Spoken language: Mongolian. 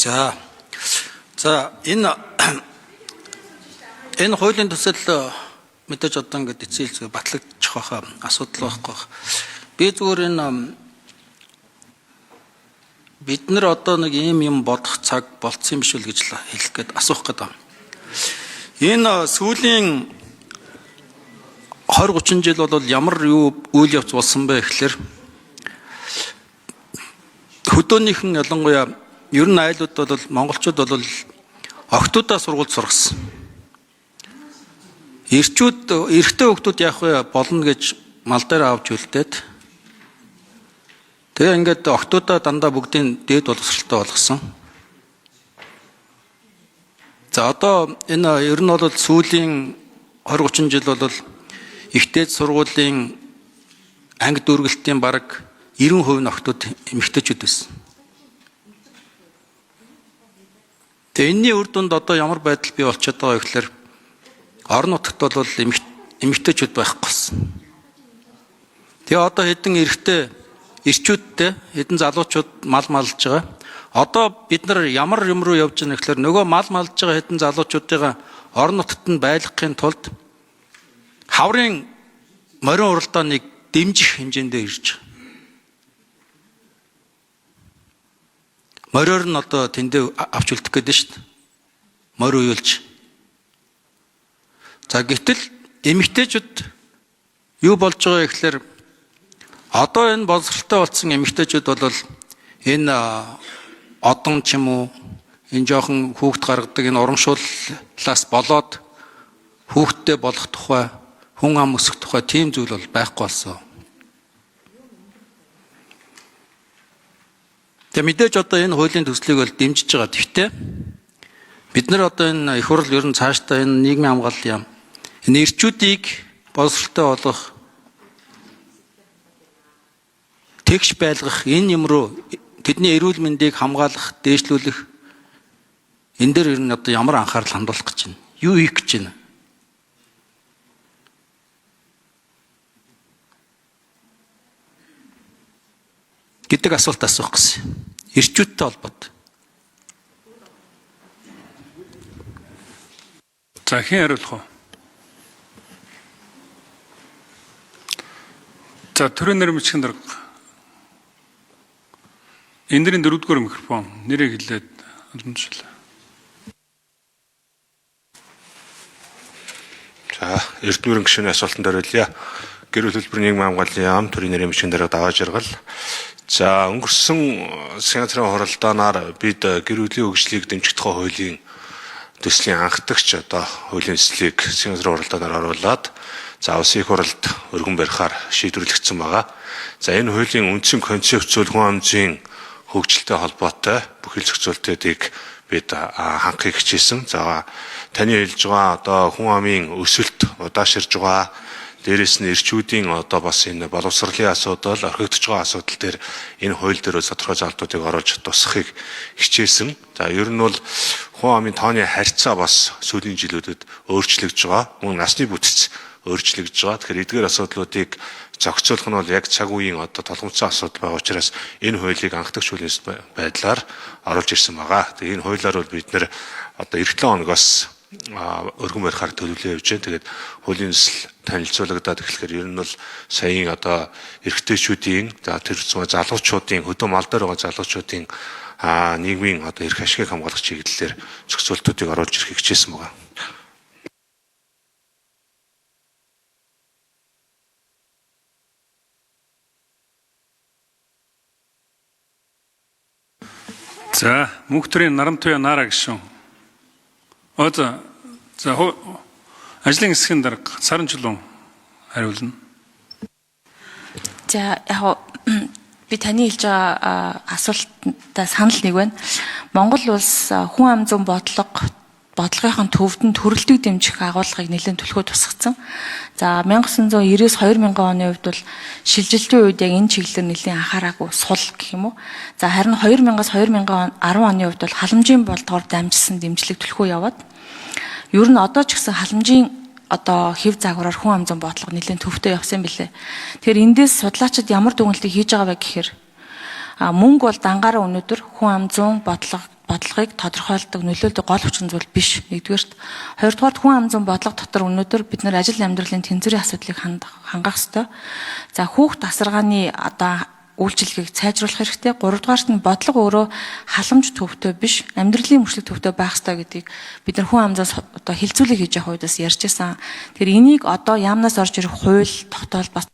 За энэ хуулийн төсөл мэдээж одоо ингээд эцсийн хэлцээ батлагдчих байхаа асуудал байхгүй. Би зүгээр энэ бид нар одоо нэг юм бодох цаг болцсон юм биш үү гэж хэлэх гээд асуух гээд байна. Энэ сүүлийн 20-30 жил бол ямар үйл явц болсон бэ гэхээр хөдөөнийхэн ялангуяа ер нь айлууд бол монголчууд бол охтуудаа сургууль сургасан. Эрэгтэй хүүхдүүд яах вэ болно гэж мал дээр авч үлдээд тэгээ ингээд охтуудаа дандаа бүгдийн дээд боловсралтай болгосон. За одоо энэ ер нь бол сүүлийн 20-30 жил бол ихтэй сургуулийн анги дүүргэлтийн бараг 90% нь охтууд эмэгтэйчүүд байсан. Тэгээ энэний үр дүнд одоо ямар байдал бий болчиход байгаа вэ гэхээр орон нутагт бол эмэгтэйчүүд байхгүй болсон. Тэгээ одоо хэдэн эрчүүдтэй хэдэн залуучууд мал малж байгаа. Одоо бид нар ямар юм руу явж байгаа гэхээр нөгөө мал малж байгаа хэдэн залуучуудыгаа орон нутагт нь байлгахын тулд хаврын морин уралдааныг дэмжих хэмжээндээ ирж байгаа. Мориор нь одоо тэндээ авч үлдэх гээд шүү дээ. Морь уйлж. За гэтэл эмэгтэйчүүд юу болж байгаа гэхээр одоо энэ боловсралтай болсон эмэгтэйчүүд бол энэ одон ч юм уу энэ жоохон хүүхд гаргадаг энэ урамшууллаас болоод хүүхдтэй болох тухай хүн ам өсөх тухай тийм зүйл бол байхгүй болсон. Тэгээ мэдээж одоо энэ хуулийн төслийг бол дэмжиж байгаа. Гэхдээ бид нар одоо энэ их хурл ер нь цаашдаа энэ нийгмийн хамгаалал юм. Энэ эрчүүдийг боловсралтай болгох, тэгш байлгах энэ юм руу тэдний эрүүл мэндийг хамгаалах, дээшлүүлэх энэ дээр ер нь одоо ямар анхаарал хандуулах гэж байна? Юу хийх гэж байна? Гэдэг асуулт асуух гэсэн. Эрчүүдтэй холбоотой. За хэн хариулах вэ? За төрийн нэр бичгийн дарга. Эндрийн 4-р микрофон нэрийг хэлээд уламжлаа. За Эрдэнэ гишүүний асуултанд хариулъя. Гэр бүл хэлбэрийн нийгмийн хамгааллын яам төрийн нэрийн бичгийн дарга даваа жаргал. За өнгөрсөн засгийн газрын хуралдаанаар бид гэр бүлийн хөгжлийг дэмжих тухай хуулийн төслийн анхдагч одоо хуулийн төслийг засгийн газрын хуралдаанаар оруулаад за улсын их хурлд өргөн барихаар шийдвэрлэгдсэн байгаа. За энэ хуулийн үндсэн концепц зөв хүн амжийн хөгжилтэй холбоотой бүхэл зохицуултуудыг бид хангахыг хичээсэн. За таны хэлж байгаа одоо хүн амын өсөлт удаашрж байгаа. Дээрээс нь эрчүүдийн одоо бас энэ боловсролын асуудал, орхигдож байгаа асуудал дээр энэ хууль дээр тодорхой залтуудыг оруулж тусахыг хичээсэн. За ер нь бол хүн амын тооны харьцаа бас сүүлийн жилүүдэд өөрчлөгдөж байгаа. Мөн насны бүтэц өөрчлөгдөж байгаа. Тэгэхээр эдгээр асуудлуудыг зохицуулах нь бол яг цаг үеийн одоо толгомцсон асуудал байгаа учраас энэ хуулийг анхдагч хуулийн байдлаар оруулж ирсэн байгаа. Тэгээ энэ хуулиар бол бид нэр одоо эх 7 хоногоос өргөн барихаар төлөвлөө явж байна. Тэгээд хуулийн төсөл танилцуулагдаад эхлэхээр ер нь бол саяын одоо эрэгтэйчүүдийн за тэр залуучуудын хөдөө мал дээр байгаа залуучуудын нийгмийн одоо эрх ашигыг хамгаалах чиглэлээр зохицуултуудыг оруулж ирэхийг хичээсэн байгаа. За мөнхтрийн Нарамтуя Нара гишүүн. За ажлын хэсгийн дарга Саранчулуун хариулна. За яг би таны хэлж байгаа асуултаа санал нэг байна. Монгол улс хүн ам зүйн бодлогын төвд нь төрөлтийг дэмжих агуулгыг нэлээд түлхүү тусгацсан. За 1990-с 2000 оны үед бол шилжилтийн үед яг энэ чиглэлээр нэлээд анхаараагүй сул гэх юм уу. За харин 2000-аас 2010 оны үед бол халамжийн болдгоор дамжсан дэмжлэг түлхүү яваад ер нь одоо ч гэсэн халамжийн одоо хэв загвараар хүн ам зүйн бодлого нэлээд төвтэй явсан билээ. Тэгэхээр эндээс судлаачид ямар дүгнэлтийг хийж байгаа вэ гэхээр мөнгө бол дангаараа өнөөдөр хүн ам зүйн бодлого бодлогыг тодорхойлдог, нөлөөлдөг гол хүчин зүйл биш. Нэгдүгээрт, хоёрдугаарт хүн ам зүйн бодлого дотор өнөөдөр бид нар ажил амьдралын тэнцвэрийн асуудлыг хангах ёстой. За хүүхд тасаргааны одоо үйлчилгээг сайжруулах хэрэгтэй. Гуравдугаарт нь бодлого өөрөө халамж төвтэй биш, амьдралын мөчлөг төвтэй байх ёстой гэдгийг бид нар хүн амзаас одоо хилцүүлэг хийж явах үед бас ярьж байсан. Тэгэхээр энийг одоо яамнаас орж ирэх хууль, тогтоол бас